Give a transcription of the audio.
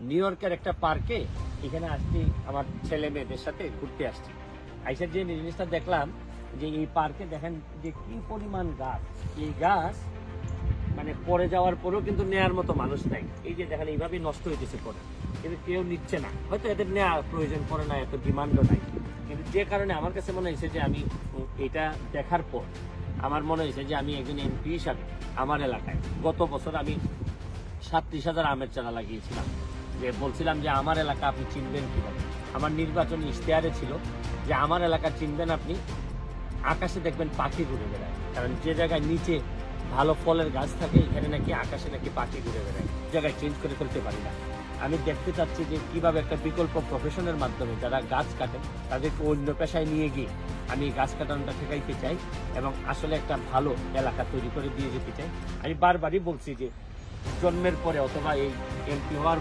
New ইয়র্কের একটা পার্কে এখানে আসছি আমার ছেলে মেয়েদের সাথে ঘুরতে আসছি। আইসার যে জিনিসটা দেখলাম যে এই পার্কে দেখেন যে কি পরিমাণ গাছ, এই গাছ মানে পড়ে যাওয়ার পরেও কিন্তু নেয়ার মতো মানুষ নাই। এই যে দেখেন এইভাবেই নষ্ট হইতেছে পরে, কিন্তু কেউ নিচ্ছে না। হয়তো এদের নেওয়ার প্রয়োজন পড়ে না, এত ডিমান্ডও নাই। কিন্তু যে কারণে আমার কাছে মনে হয়েছে যে আমি এটা দেখার পর আমার মনে হয়েছে যে আমি একজন এমপি হিসাবে আমার এলাকায় গত বছর আমি 37,000 আমের চারা লাগিয়েছিলাম। যে বলছিলাম যে আমার এলাকা আপনি চিনবেন কিভাবে। আমার নির্বাচনী ইশতেহারে ছিল যে আমার এলাকা চিনবেন আপনি আকাশে দেখবেন পাখি ঘুরে বেড়ায়। কারণ যে জায়গায় নিচে ভালো ফলের গাছ থাকে এখানে নাকি আকাশে নাকি পাখি ঘুরে বেড়ায়, জায়গায় চেঞ্জ করে ফেলতে পারি না। আমি দেখতে চাচ্ছি যে কিভাবে একটা বিকল্প প্রফেশনের মাধ্যমে যারা গাছ কাটেন তাদেরকে অন্য পেশায় নিয়ে গিয়ে আমি গাছ কাটানোটা ঠেকাইতে চাই এবং আসলে একটা ভালো এলাকা তৈরি করে দিয়ে যেতে চাই। আমি বারবারই বলছি যে জন্মের পরে অথবা এই এমপি হওয়ার